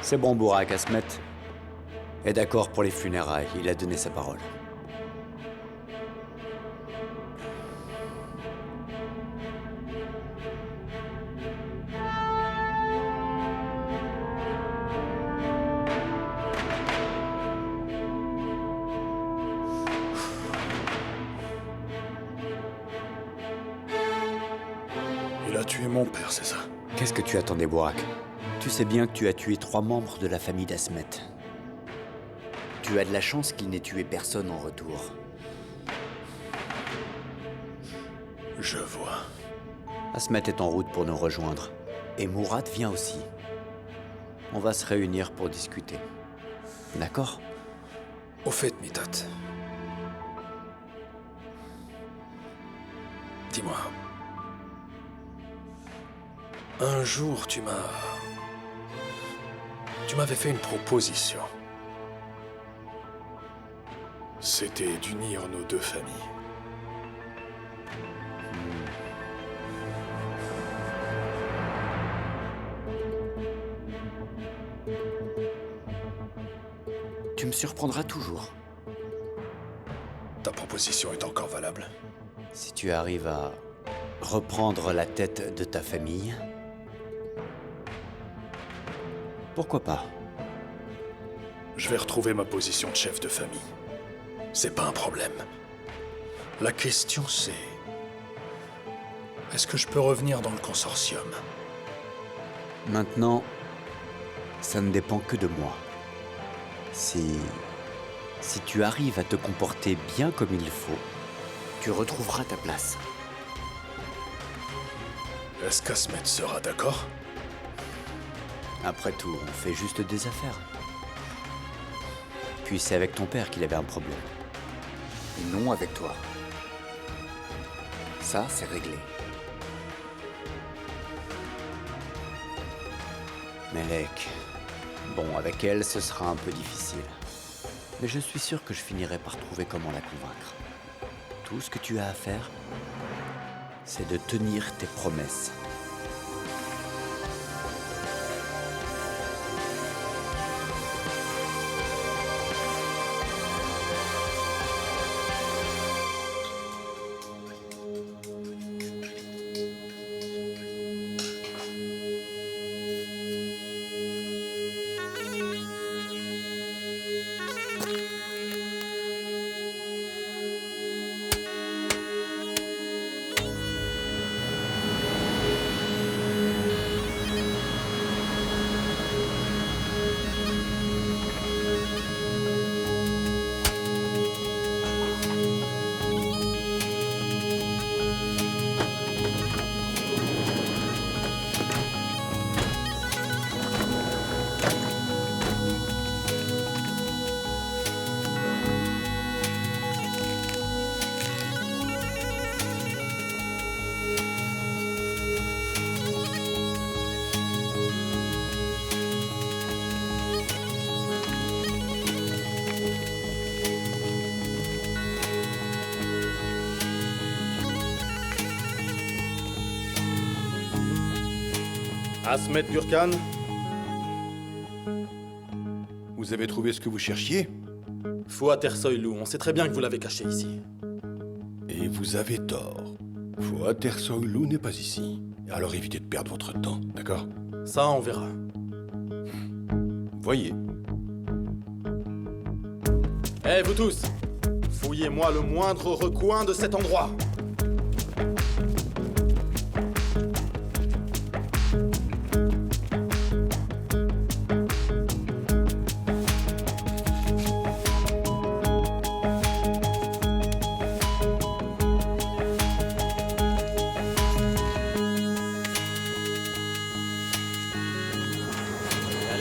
C'est bon, Bourak, Asmet est d'accord pour les funérailles. Il a donné sa parole. Il a tué mon père, c'est ça? Qu'est-ce que tu attendais, Bourak? Tu sais bien que tu as tué 3 membres de la famille d'Asmet. Tu as de la chance qu'il n'ait tué personne en retour. Je vois. Asmet est en route pour nous rejoindre. Et Mourad vient aussi. On va se réunir pour discuter. D'accord? Au fait, Mithat. Dis-moi. Un jour, tu m'avais fait une proposition. C'était d'unir nos 2 familles. Tu me surprendras toujours. Ta proposition est encore valable? Si tu arrives à reprendre la tête de ta famille, pourquoi pas? Je vais retrouver ma position de chef de famille. C'est pas un problème. La question c'est... Est-ce que je peux revenir dans le consortium? Maintenant, ça ne dépend que de moi. Si tu arrives à te comporter bien comme il faut, tu retrouveras ta place. Est-ce qu'Asmet sera d'accord? Après tout, on fait juste des affaires. Puis c'est avec ton père qu'il avait un problème. Et non avec toi. Ça, c'est réglé. Melek. Bon, avec elle, ce sera un peu difficile. Mais je suis sûr que je finirai par trouver comment la convaincre. Tout ce que tu as à faire, c'est de tenir tes promesses. Asmet Gurkan, Vous avez trouvé ce que vous cherchiez? Fouad Ersoylou, on sait très bien que vous l'avez caché ici. Et vous avez tort. Fouad Ersoylou n'est pas ici. Alors évitez de perdre votre temps, d'accord? Ça, on verra. Voyez. Eh, vous tous! Fouillez-moi le moindre recoin de cet endroit!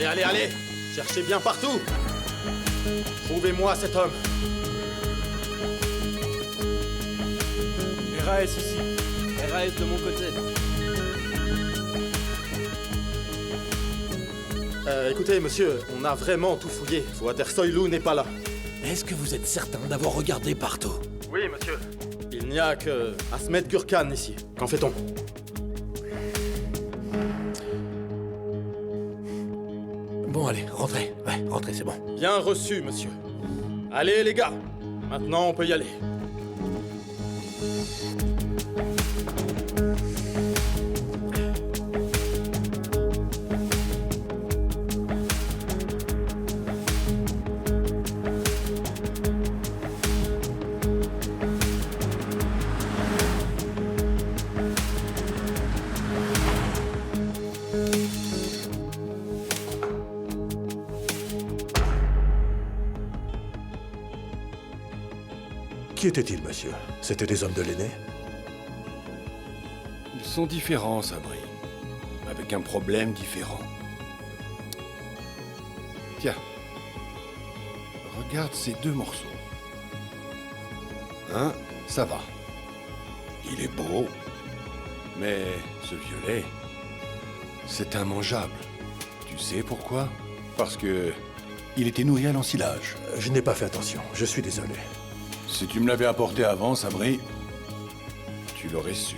Allez, allez! Cherchez bien partout! Trouvez-moi cet homme! RAS ici. RAS de mon côté. Écoutez, monsieur, on a vraiment tout fouillé. Fouad Ersoylou n'est pas là. Est-ce que vous êtes certain d'avoir regardé partout? Oui, monsieur. Il n'y a que Asmet Gurkan ici. Qu'en fait-on? Bon, allez, rentrez. Ouais, rentrez, c'est bon. Bien reçu, monsieur. Allez, les gars. Maintenant, on peut y aller. Qui était-il, monsieur? C'était des hommes de l'aîné? Ils sont différents, Sabri. Avec un problème différent. Tiens. Regarde ces deux morceaux. Ça va. Il est beau. Mais ce violet, c'est immangeable. Tu sais pourquoi? Parce que il était nourri à l'ensilage. Je n'ai pas fait attention, je suis désolé. Si tu me l'avais apporté avant, Sabri, tu l'aurais su.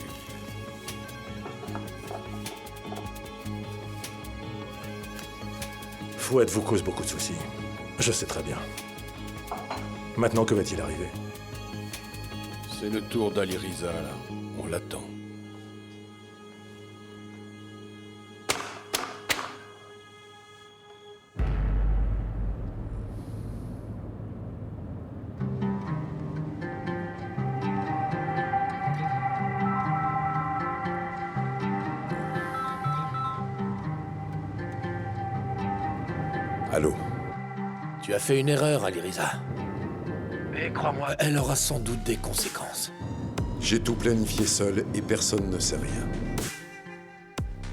Fouette vous cause beaucoup de soucis. Je sais très bien. Maintenant, que va-t-il arriver? C'est le tour d'Ali Riza, là. On l'attend. Allô? Tu as fait une erreur, Aliriza. Mais crois-moi, elle aura sans doute des conséquences. J'ai tout planifié seul et personne ne sait rien.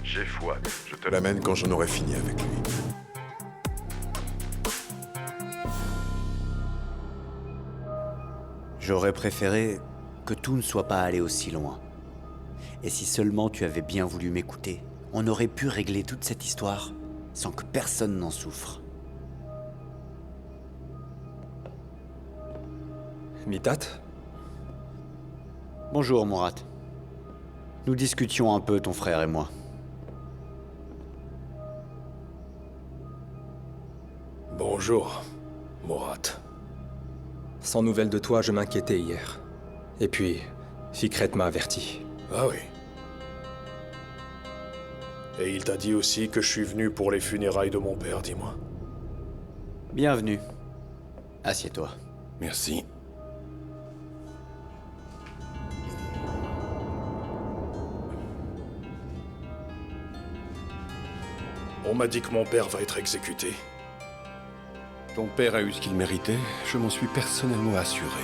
J'ai Fouad. Je te l'amène quand j'en aurai fini avec lui. J'aurais préféré que tout ne soit pas allé aussi loin. Et si seulement tu avais bien voulu m'écouter, on aurait pu régler toute cette histoire sans que personne n'en souffre. Mitat? Bonjour, Mourad. Nous discutions un peu, ton frère et moi. Bonjour, Mourad. Sans nouvelles de toi, je m'inquiétais hier. Et puis, Fikret m'a averti. Ah oui. Et il t'a dit aussi que je suis venu pour les funérailles de mon père, dis-moi. Bienvenue. Assieds-toi. Merci. On m'a dit que mon père va être exécuté. Ton père a eu ce qu'il méritait, je m'en suis personnellement assuré.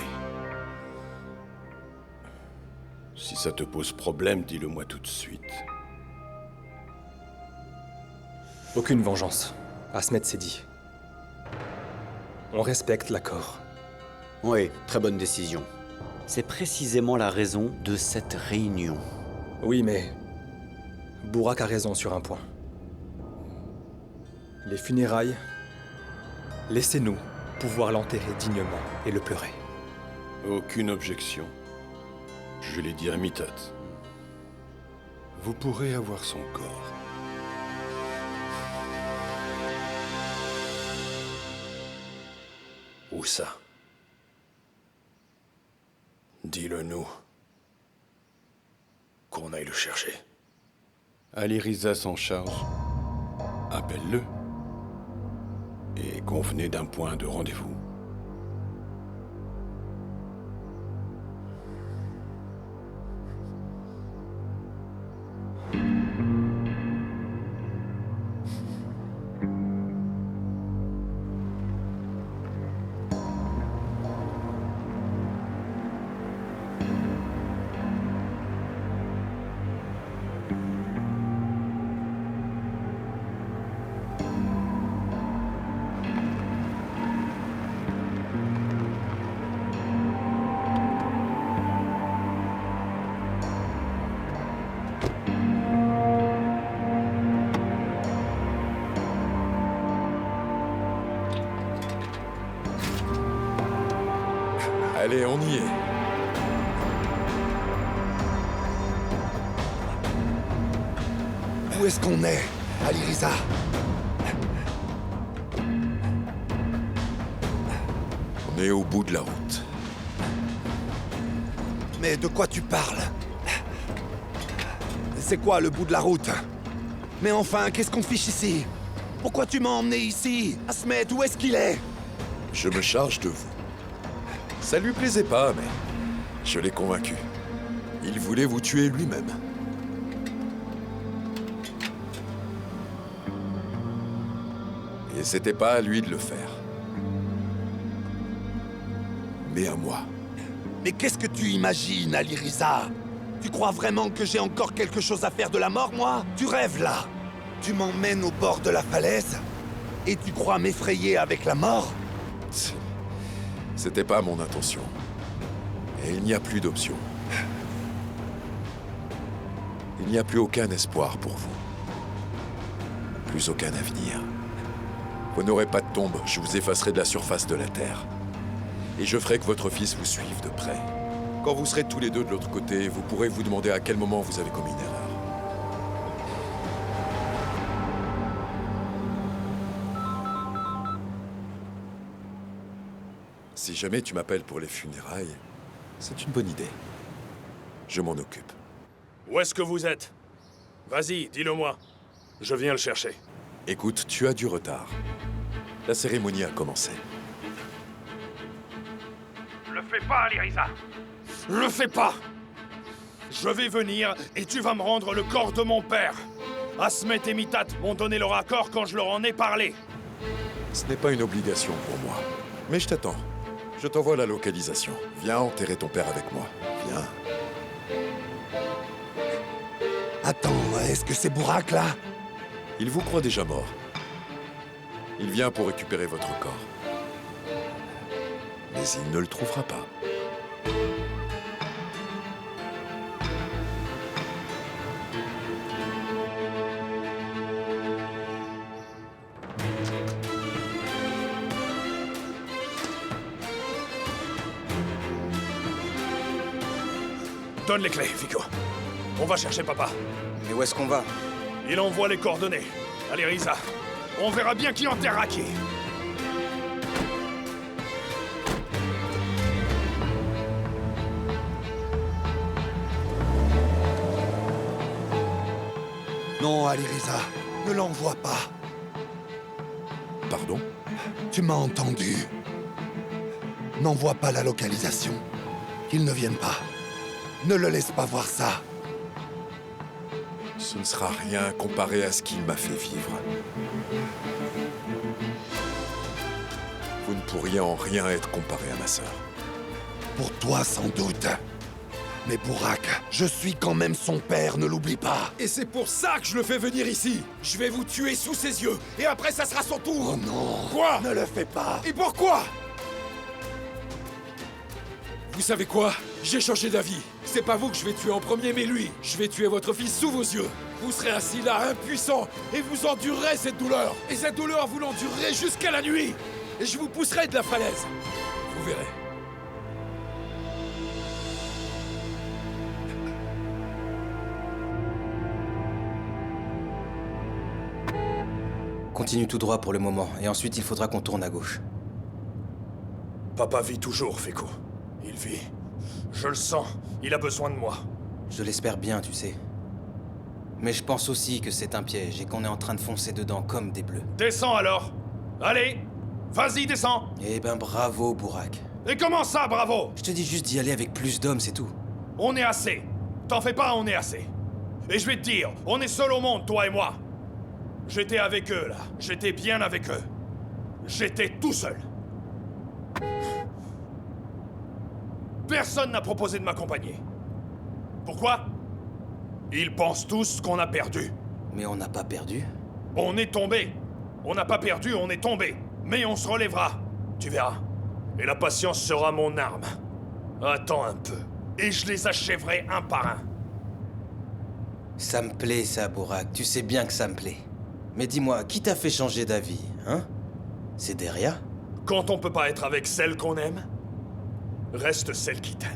Si ça te pose problème, dis-le-moi tout de suite. Aucune vengeance. Asmet s'est dit. On respecte l'accord. Oui, très bonne décision. C'est précisément la raison de cette réunion. Oui, mais... Bourak a raison sur un point. Les funérailles... Laissez-nous pouvoir l'enterrer dignement et le pleurer. Aucune objection. Je l'ai dit à Mitat. Vous pourrez avoir son corps. Où ça? Dis-le-nous. Qu'on aille le chercher. Ali Riza s'en charge. Appelle-le. Et convenez d'un point de rendez-vous. Allez, on y est. Où est-ce qu'on est, Ali Riza? On est au bout de la route. Mais de quoi tu parles? C'est quoi le bout de la route? Mais enfin, qu'est-ce qu'on fiche ici? Pourquoi tu m'as emmené ici? Asmet, où est-ce qu'il est? Je me charge de vous. Ça lui plaisait pas, mais je l'ai convaincu. Il voulait vous tuer lui-même. Et c'était pas à lui de le faire. Mais à moi. Mais qu'est-ce que tu imagines, Aliriza? Tu crois vraiment que j'ai encore quelque chose à faire de la mort, moi? Tu rêves, là? Tu m'emmènes au bord de la falaise? Et tu crois m'effrayer avec la mort? C'était pas mon intention. Et il n'y a plus d'option. Il n'y a plus aucun espoir pour vous. Plus aucun avenir. Vous n'aurez pas de tombe, je vous effacerai de la surface de la Terre. Et je ferai que votre fils vous suive de près. Quand vous serez tous les deux de l'autre côté, vous pourrez vous demander à quel moment vous avez commis une erreur. Si jamais tu m'appelles pour les funérailles, c'est une bonne idée. Je m'en occupe. Où est-ce que vous êtes? Vas-y, dis-le-moi. Je viens le chercher. Écoute, tu as du retard. La cérémonie a commencé. Le fais pas, Aliriza. Le fais pas. Je vais venir et tu vas me rendre le corps de mon père. Asmet et Mitat m'ont donné leur accord quand je leur en ai parlé. Ce n'est pas une obligation pour moi. Mais je t'attends. Je t'envoie la localisation. Viens enterrer ton père avec moi. Viens. Attends, est-ce que c'est Burak, là? Il vous croit déjà mort. Il vient pour récupérer votre corps. Mais il ne le trouvera pas. Donne les clés, Vico. On va chercher papa. Mais où est-ce qu'on va? Il envoie les coordonnées. Allez, Risa. On verra bien qui enterrera qui. Non, Aliriza, ne l'envoie pas. Pardon? Tu m'as entendu. N'envoie pas la localisation. Qu'il ne vienne pas. Ne le laisse pas voir ça. Ce ne sera rien comparé à ce qu'il m'a fait vivre. Vous ne pourriez en rien être comparé à ma sœur. Pour toi, sans doute. Mais Burak, je suis quand même son père, ne l'oublie pas. Et c'est pour ça que je le fais venir ici. Je vais vous tuer sous ses yeux, et après ça sera son tour. Oh non. Quoi? Ne le fais pas. Et pourquoi? Vous savez quoi? J'ai changé d'avis. C'est pas vous que je vais tuer en premier, mais lui. Je vais tuer votre fils sous vos yeux. Vous serez assis là, impuissant, et vous endurerez cette douleur. Et cette douleur, vous l'endurerez jusqu'à la nuit. Et je vous pousserai de la falaise. Vous verrez. Continue tout droit pour le moment, et ensuite il faudra qu'on tourne à gauche. Papa vit toujours, Feko. Il vit. Je le sens. Il a besoin de moi. Je l'espère bien, tu sais. Mais je pense aussi que c'est un piège et qu'on est en train de foncer dedans comme des bleus. Descends alors. Allez. Vas-y, descends. Eh ben bravo, Burak. Et comment ça, bravo? Je te dis juste d'y aller avec plus d'hommes, c'est tout. On est assez. T'en fais pas, on est assez. Et je vais te dire, on est seuls au monde, toi et moi. J'étais avec eux, là. J'étais bien avec eux. J'étais tout seul. Personne n'a proposé de m'accompagner. Pourquoi? Ils pensent tous qu'on a perdu. Mais on n'a pas perdu. On est tombé. On n'a pas perdu, on est tombé. Mais on se relèvera. Tu verras. Et la patience sera mon arme. Attends un peu. Et je les achèverai un par un. Ça me plaît, ça, Burak. Tu sais bien que ça me plaît. Mais dis-moi, qui t'a fait changer d'avis, hein? C'est Deria? Quand on peut pas être avec celle qu'on aime, reste celle qui t'aime.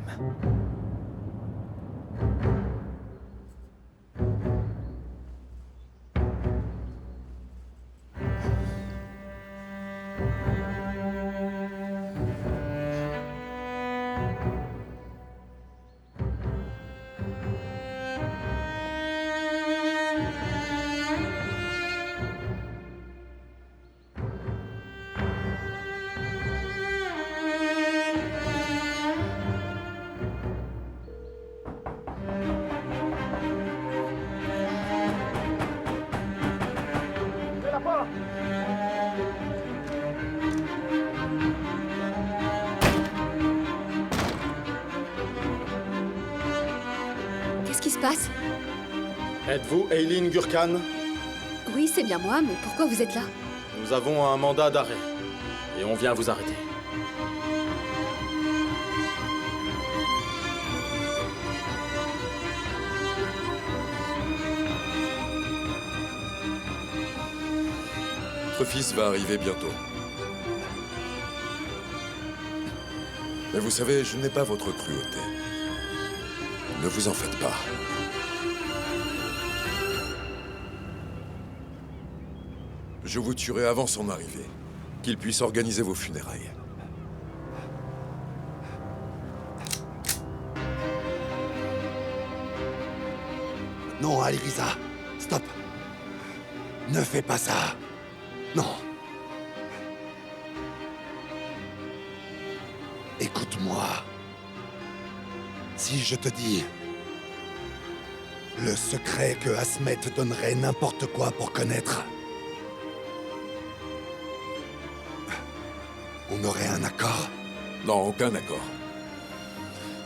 passe? Êtes-vous Eileen Gurkhan? Oui, c'est bien moi, mais pourquoi vous êtes là? Nous avons un mandat d'arrêt. Et on vient vous arrêter. Votre fils va arriver bientôt. Mais vous savez, je n'ai pas votre cruauté. Ne vous en faites pas. Je vous tuerai avant son arrivée, qu'il puisse organiser vos funérailles. Non, Aliriza, stop. Ne fais pas ça. Non. Écoute-moi. Si je te dis le secret que Asmet donnerait n'importe quoi pour connaître, on aurait un accord? Non, aucun accord.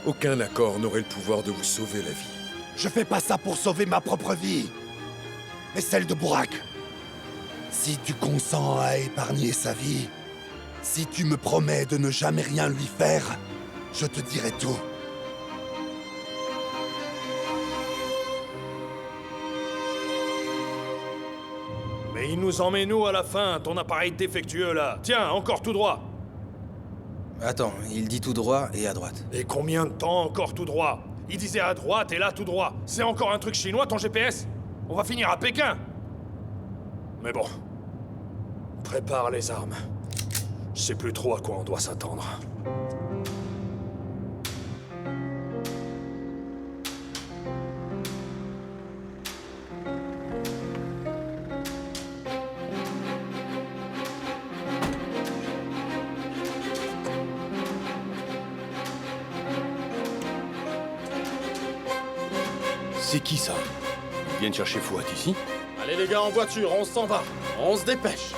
Aucun accord n'aurait le pouvoir de vous sauver la vie. Je fais pas ça pour sauver ma propre vie, mais celle de Burak. Si tu consens à épargner sa vie, si tu me promets de ne jamais rien lui faire, je te dirai tout. Mais il nous en met nous à la fin, ton appareil défectueux là. Tiens, encore tout droit. Attends, il dit tout droit et à droite. Et combien de temps encore tout droit? Il disait à droite et là tout droit. C'est encore un truc chinois ton GPS? On va finir à Pékin. Mais bon. Prépare les armes. Je sais plus trop à quoi on doit s'attendre. C'est qui ça? Ils viennent chercher Fouad ici? Allez les gars, en voiture, on s'en va. On se dépêche.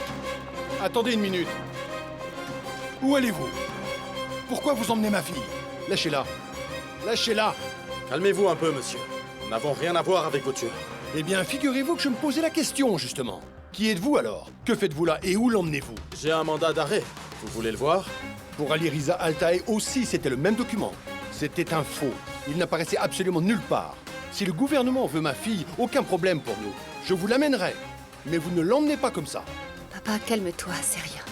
Attendez une minute. Où allez-vous? Pourquoi vous emmenez ma fille? Lâchez-la. Lâchez-la. Calmez-vous un peu, monsieur. Nous n'avons rien à voir avec vos tueurs. Eh bien, figurez-vous que je me posais la question, justement. Qui êtes-vous alors? Que faites-vous là et où l'emmenez-vous? J'ai un mandat d'arrêt. Vous voulez le voir? Pour Aliriza Altaï aussi, c'était le même document. C'était un faux. Il n'apparaissait absolument nulle part. Si le gouvernement veut ma fille, aucun problème pour nous. Je vous l'amènerai. Mais vous ne l'emmenez pas comme ça. Papa, calme-toi, c'est rien.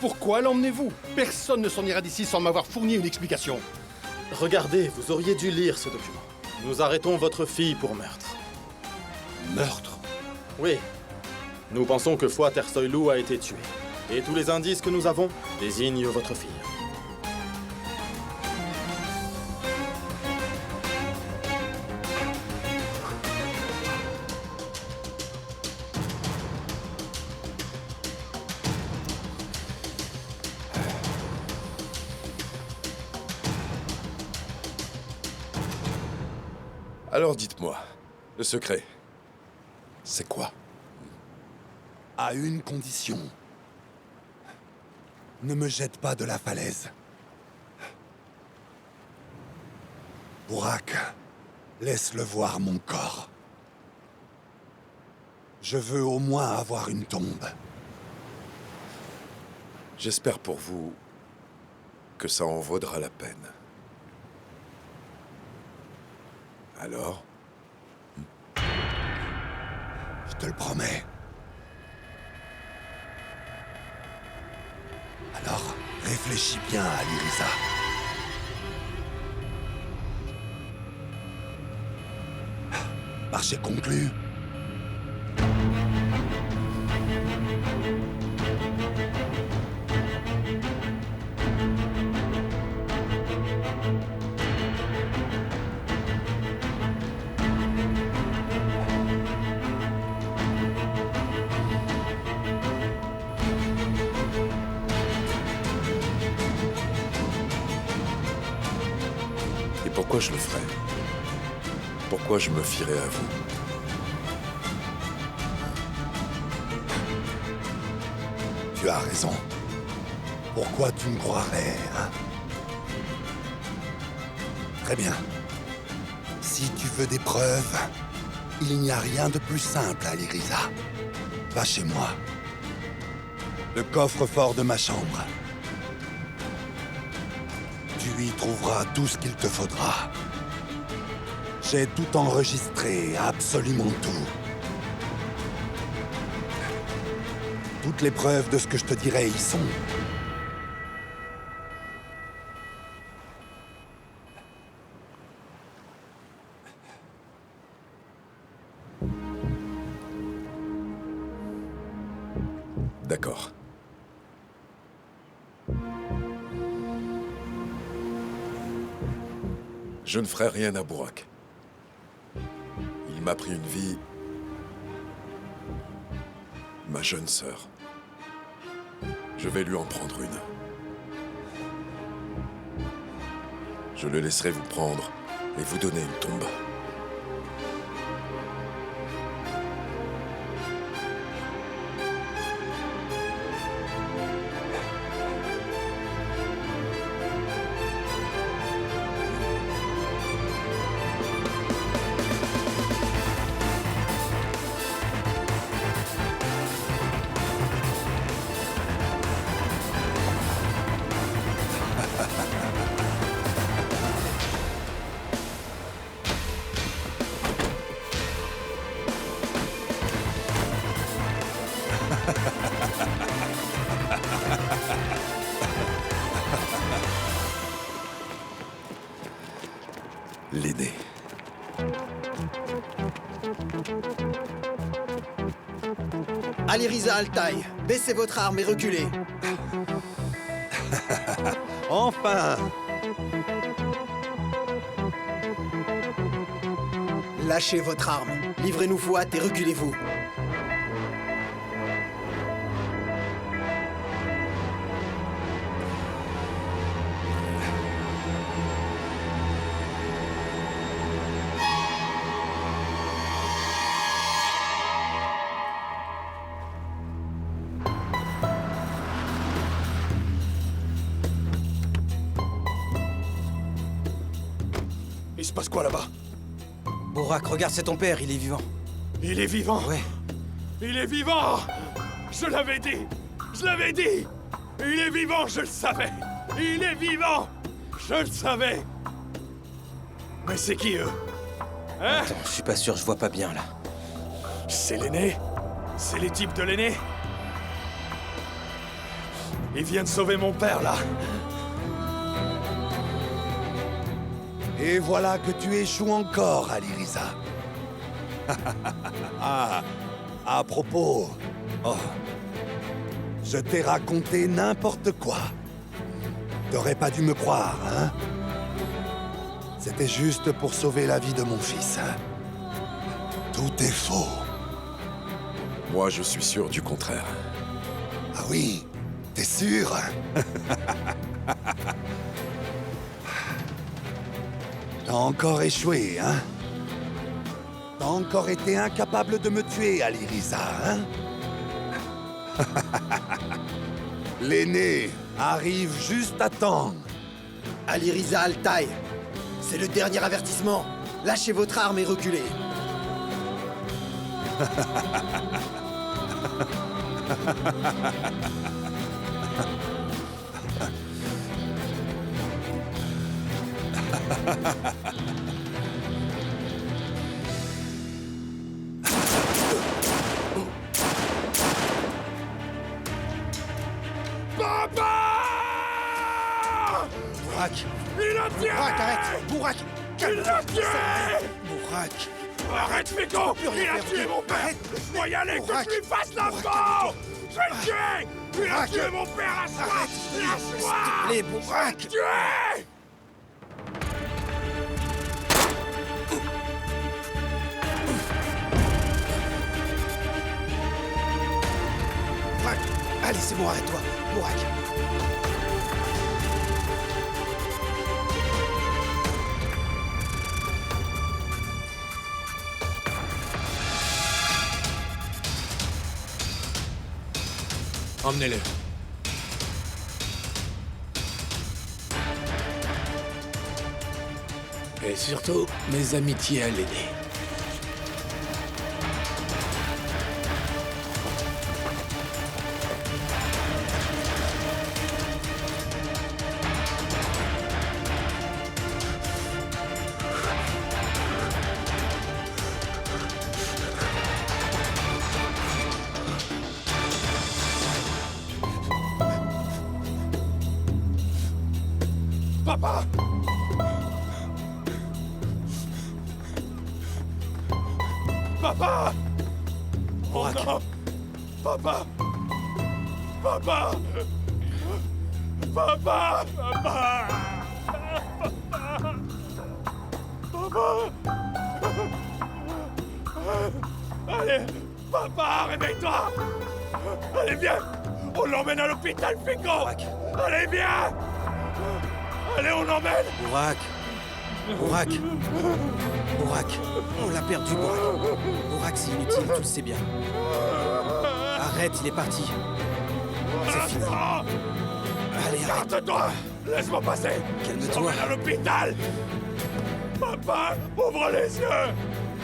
Pourquoi l'emmenez-vous? Personne ne s'en ira d'ici sans m'avoir fourni une explication. Regardez, vous auriez dû lire ce document. Nous arrêtons votre fille pour meurtre. Meurtre? Oui. Nous pensons que Fouad Ersoylou a été tué. Et tous les indices que nous avons désignent votre fille. Alors dites-moi, le secret, c'est quoi? À une condition. Ne me jette pas de la falaise. Burak, laisse-le voir mon corps. Je veux au moins avoir une tombe. J'espère pour vous que ça en vaudra la peine. Alors? Je te le promets. Alors, réfléchis bien à Aliriza. Marché conclu. Pourquoi je le ferais? Pourquoi je me fierais à vous? Tu as raison. Pourquoi tu me croirais, hein? Très bien. Si tu veux des preuves, il n'y a rien de plus simple, Aliriza. Va chez moi. Le coffre-fort de ma chambre. Tu y trouveras tout ce qu'il te faudra. J'ai tout enregistré, absolument tout. Toutes les preuves de ce que je te dirai y sont. D'accord. Je ne ferai rien à Burak. Il m'a pris une vie... Ma jeune sœur. Je vais lui en prendre une. Je le laisserai vous prendre et vous donner une tombe. L'aîné. Aliriza Altaï, baissez votre arme et reculez. Enfin! Lâchez votre arme. Livrez-nous Fouad et reculez-vous. Il se passe quoi là-bas? Burak, regarde, c'est ton père, il est vivant. Il est vivant? Ouais. Il est vivant! Je l'avais dit! Je l'avais dit! Il est vivant, je le savais! Il est vivant! Je le savais! Mais c'est qui, eux? Hein? Attends, je suis pas sûr, je vois pas bien, là. C'est l'aîné? C'est les types de l'aîné? Ils viennent sauver mon père, là! Et voilà que tu échoues encore, Aliriza. Ah, à propos... Oh, je t'ai raconté n'importe quoi. T'aurais pas dû me croire, hein? C'était juste pour sauver la vie de mon fils. Tout est faux. Moi, je suis sûr du contraire. Ah oui, t'es sûr? T'as encore échoué, hein? T'as encore été incapable de me tuer, Aliriza, hein? L'aîné arrive juste à temps. Aliriza Altaï, c'est le dernier avertissement. Lâchez votre arme et reculez. Burak! Il a tué! Burak, arrête! Burak! Il l'a tué! Burak! Arrête, Féco! Il a tué mon père! Faut y aller, que je lui fasse la peau! Je vais le tuer! Il a tué mon père, lâche-moi! Lâche-moi! S'il te plaît, Burak! Tué! Burak! Allez, c'est bon, arrête-toi! Burak! Emmenez-le. Et surtout, mes amitiés à l'aîné. Papa! Papa! Oh non! Papa! Papa! Papa! Papa! Papa! Allez! Papa, réveille-toi! Allez, viens! On l'emmène à l'hôpital, Fico! Allez, viens! Allez, on l'emmène! Burak! Burak! Burak! On l'a perdu, Burak! Burak, c'est inutile, tu le sais bien. Arrête, il est parti. C'est fini. Allez, arrête! Garde-toi! Laisse-moi passer! Calme-toi. Emmène à l'hôpital! Papa, ouvre les yeux!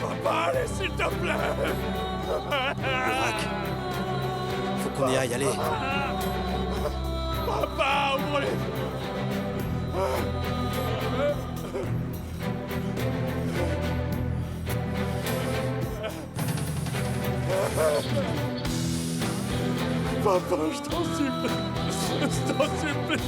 Papa, allez, s'il te plaît! Burak! Faut qu'on y aille, allez! Papa, ouvre les yeux! Papa, je t'en supplie! Je t'en supplie,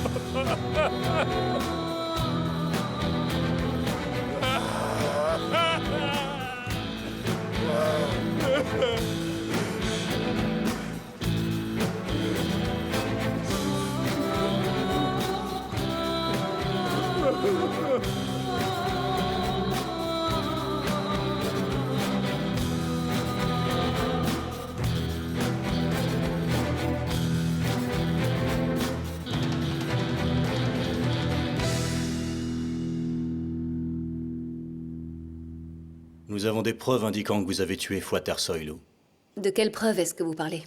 Nous avons des preuves indiquant que vous avez tué Fouater Soilou. De quelle preuve est-ce que vous parlez?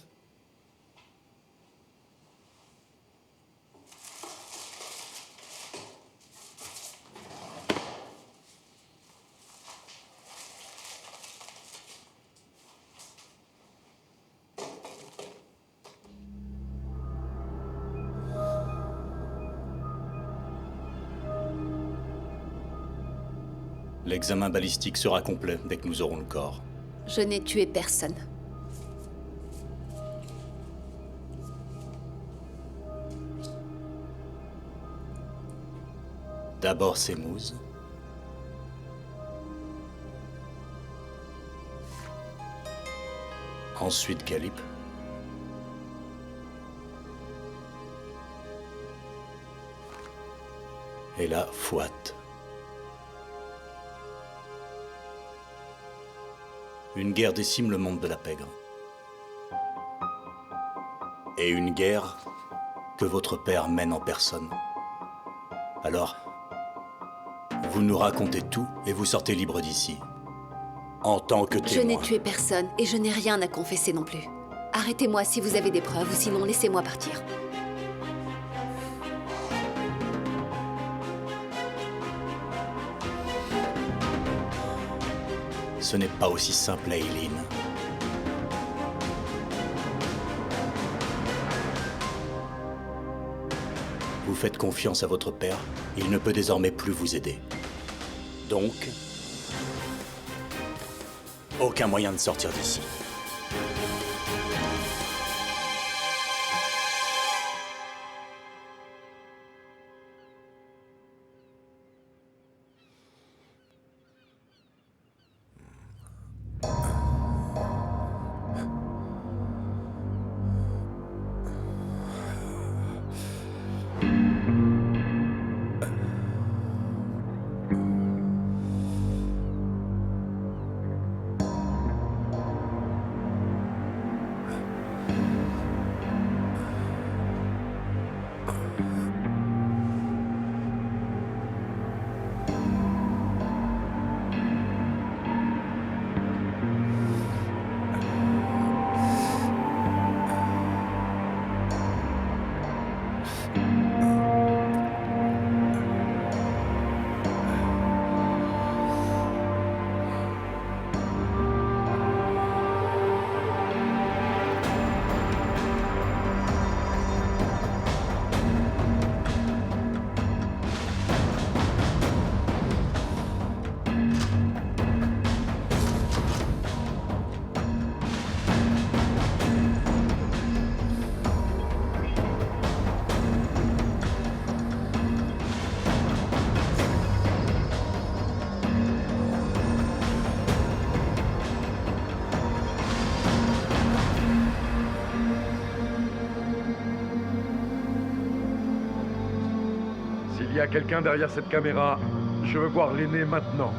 L'examen balistique sera complet dès que nous aurons le corps. Je n'ai tué personne. D'abord Semouz. Ensuite Calip. Et là, Fouat. Une guerre décime le monde de la pègre. Et une guerre que votre père mène en personne. Alors, vous nous racontez tout et vous sortez libre d'ici. En tant que témoin. Je n'ai tué personne et je n'ai rien à confesser non plus. Arrêtez-moi si vous avez des preuves ou sinon laissez-moi partir. Ce n'est pas aussi simple, Aileen. Vous faites confiance à votre père, il ne peut désormais plus vous aider. Donc, aucun moyen de sortir d'ici. S'il y a quelqu'un derrière cette caméra, je veux voir l'aîné maintenant.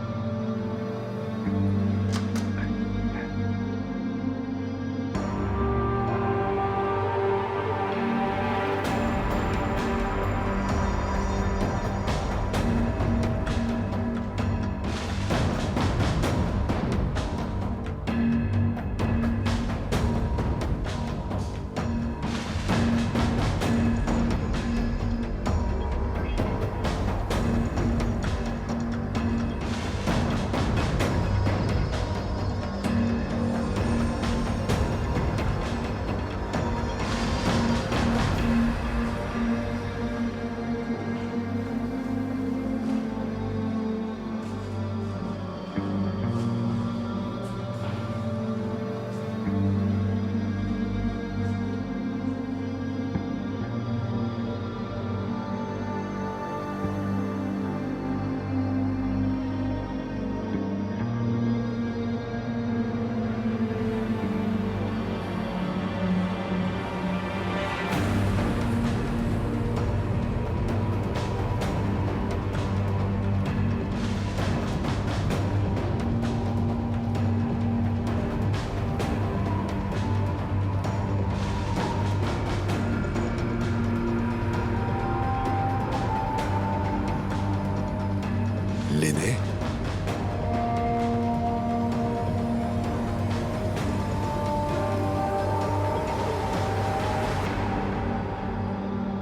L'aîné?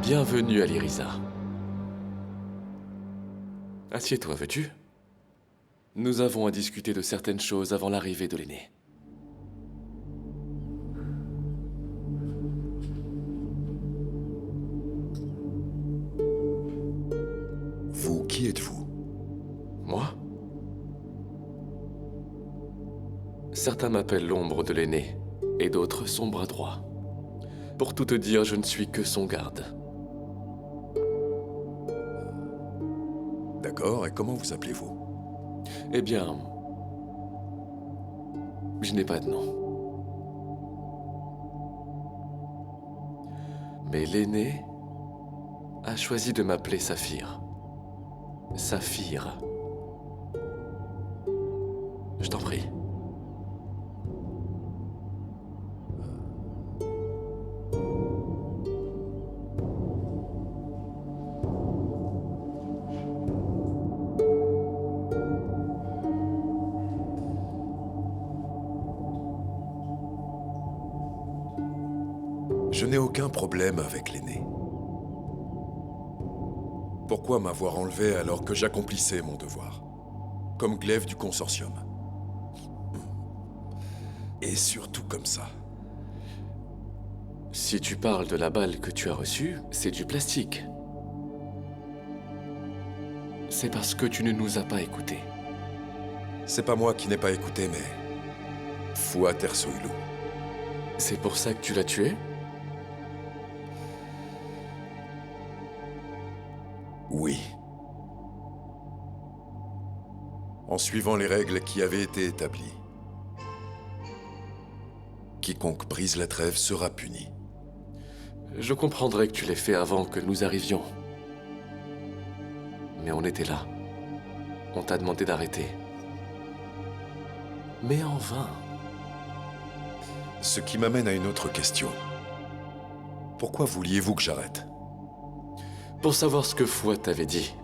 Bienvenue à l'Irisa. Assieds-toi, veux-tu? Nous avons à discuter de certaines choses avant l'arrivée de l'aîné. Vous, qui êtes-vous? Moi? Certains m'appellent l'ombre de l'aîné, et d'autres son bras droit. Pour tout te dire, je ne suis que son garde. D'accord, et comment vous appelez-vous? Eh bien... je n'ai pas de nom. Mais l'aîné a choisi de m'appeler Saphir. Saphir. Je t'en prie. Je n'ai aucun problème avec l'aîné. Pourquoi m'avoir enlevé alors que j'accomplissais mon devoir? Comme glaive du consortium. Et surtout comme ça. Si tu parles de la balle que tu as reçue, c'est du plastique. C'est parce que tu ne nous as pas écoutés. C'est pas moi qui n'ai pas écouté, mais... Fouad Ersoilou. C'est pour ça que tu l'as tué? Oui. En suivant les règles qui avaient été établies. Quiconque brise la trêve sera puni. Je comprendrais que tu l'aies fait avant que nous arrivions. Mais on était là. On t'a demandé d'arrêter. Mais en vain. Ce qui m'amène à une autre question. Pourquoi vouliez-vous que j'arrête? Pour savoir ce que Fouad t'avait dit.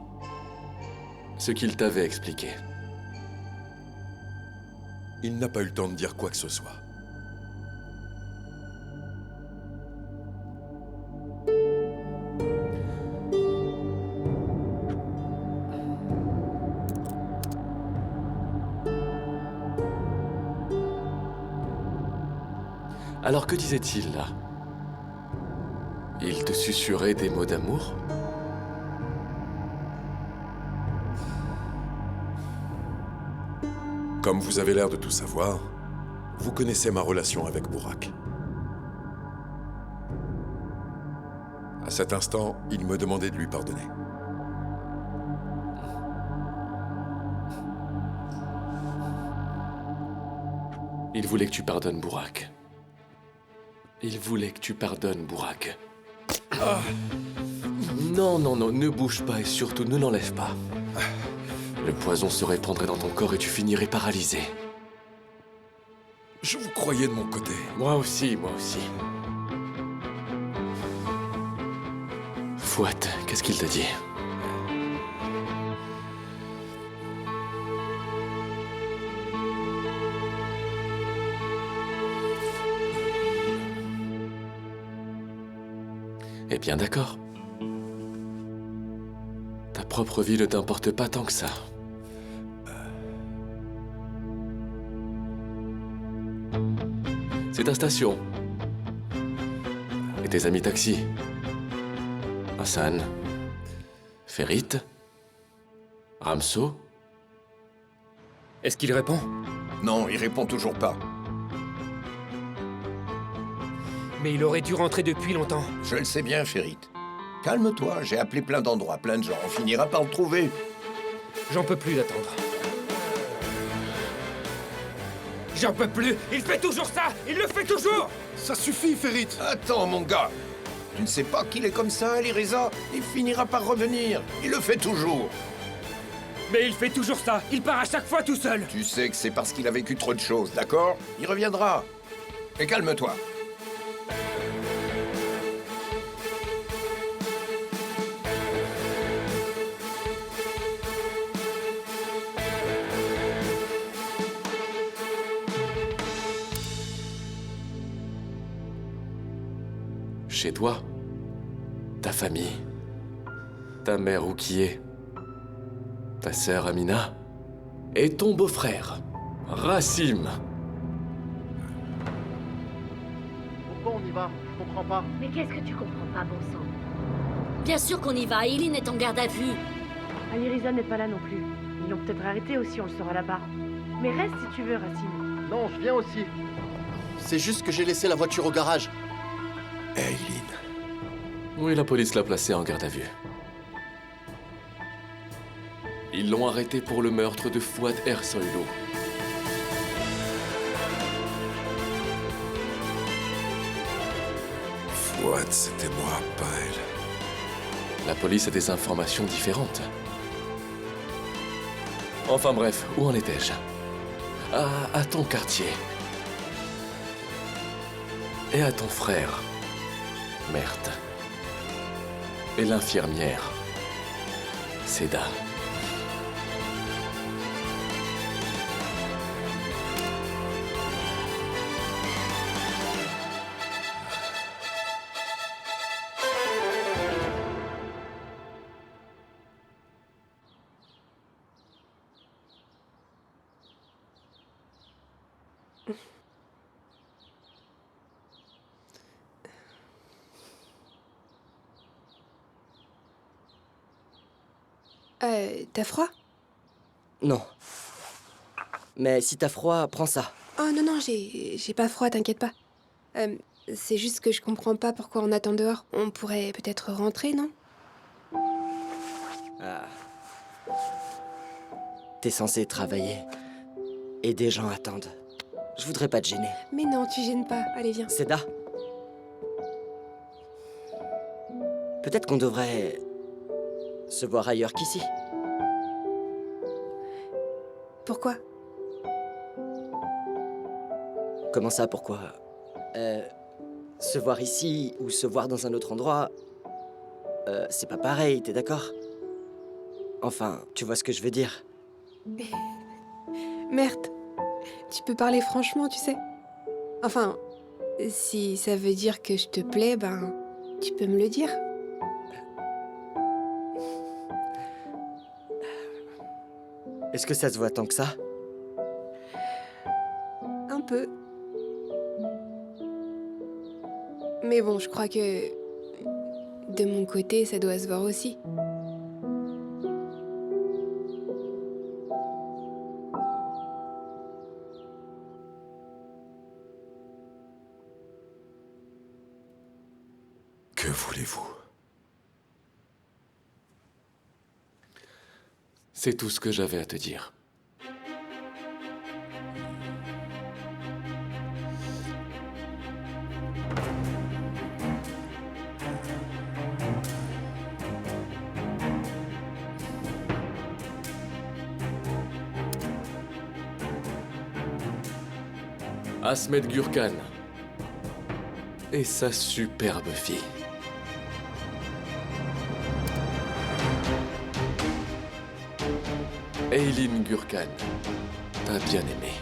Ce qu'il t'avait expliqué. Il n'a pas eu le temps de dire quoi que ce soit. Alors que disait-il là? Il te susurrait des mots d'amour? Comme vous avez l'air de tout savoir, vous connaissez ma relation avec Burak. À cet instant, il me demandait de lui pardonner. Il voulait que tu pardonnes Burak. Il voulait que tu pardonnes Burak. Non, non, non, ne bouge pas et surtout ne l'enlève pas. Le poison se répandrait dans ton corps et tu finirais paralysé. Je vous croyais de mon côté. Moi aussi, moi aussi. Fouat, qu'est-ce qu'il t'a dit? Eh bien, d'accord. Ta propre vie ne t'importe pas tant que ça. C'est ta station. Et tes amis taxi. Hassan. Ferit. Ramso. Est-ce qu'il répond? Non, il répond toujours pas. Mais il aurait dû rentrer depuis longtemps. Je le sais bien, Ferit. Calme-toi, j'ai appelé plein d'endroits, plein de gens. On finira par le trouver. J'en peux plus d'attendre. J'en peux plus! Il fait toujours ça! Il le fait toujours! Ça suffit, Ferit. Attends, mon gars. Tu ne sais pas qu'il est comme ça, Aliriza? Il finira par revenir. Il le fait toujours. Mais il fait toujours ça! Il part à chaque fois tout seul! Tu sais que c'est parce qu'il a vécu trop de choses, d'accord? Il reviendra. Et calme-toi. Chez toi, ta famille, ta mère Oukié, ta sœur Amina et ton beau-frère, Rassim. Pourquoi on y va? Je comprends pas. Mais qu'est-ce que tu comprends pas, bon sang? Bien sûr qu'on y va, Eileen est en garde à vue. Aliriza n'est pas là non plus. Ils l'ont peut-être arrêté aussi, on le saura là-bas. Mais reste si tu veux, Racine. Non, je viens aussi. C'est juste que j'ai laissé la voiture au garage. Eileen. Oui, la police l'a placé en garde à vue. Ils l'ont arrêté pour le meurtre de Fouad Ersoylo. Fouad, c'était moi, pas elle. La police a des informations différentes. Enfin bref, où en étais-je? À ton quartier. Et à ton frère. Merde. Et l'infirmière. Seda. T'as froid? Non. Mais si t'as froid, prends ça. Oh non, non, j'ai pas froid, t'inquiète pas. C'est juste que je comprends pas pourquoi on attend dehors. On pourrait peut-être rentrer, non? Ah. T'es censé travailler. Et des gens attendent. Je voudrais pas te gêner. Mais non, tu gênes pas. Allez, viens. Seda. Peut-être qu'on devrait se voir ailleurs qu'ici. Pourquoi? Comment ça, pourquoi? Se voir ici ou se voir dans un autre endroit, c'est pas pareil, t'es d'accord? Enfin, tu vois ce que je veux dire? Merde. Tu peux parler franchement, tu sais. Enfin, si ça veut dire que je te plais, ben, tu peux me le dire. Est-ce que ça se voit tant que ça? Un peu. Mais bon, je crois que de mon côté, ça doit se voir aussi. Que voulez-vous? C'est tout ce que j'avais à te dire. Asmed Gurkhan et sa superbe fille. Aylin Gurkhan t'a bien aimé.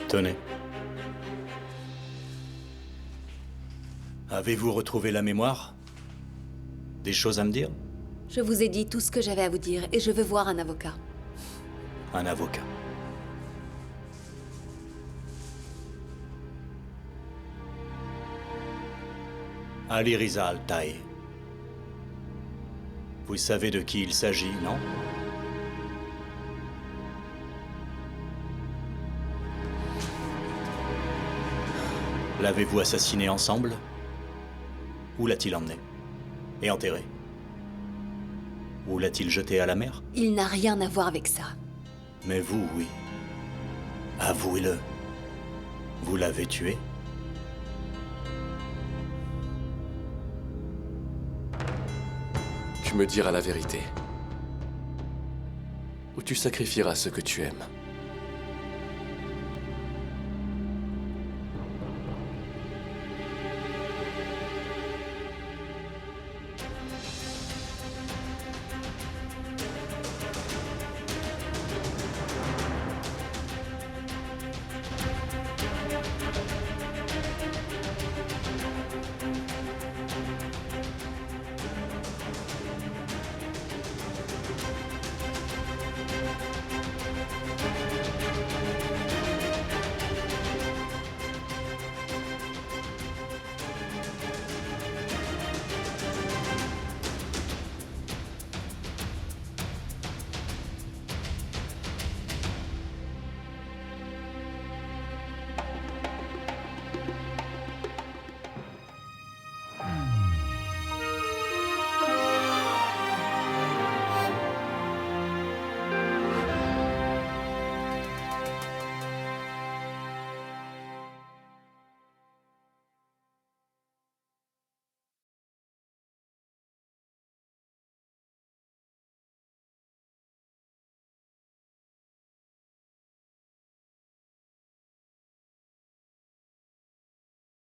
Tenez. Avez-vous retrouvé la mémoire? Des choses à me dire? Je vous ai dit tout ce que j'avais à vous dire et je veux voir un avocat. Un avocat. Ali Riza Al-Taï. Vous savez de qui il s'agit, non? L'avez-vous assassiné ensemble? Où l'a-t-il emmené? Et enterré? Où l'a-t-il jeté à la mer? Il n'a rien à voir avec ça. Mais vous, oui. Avouez-le. Vous l'avez tué? Tu me diras la vérité. Ou tu sacrifieras ce que tu aimes.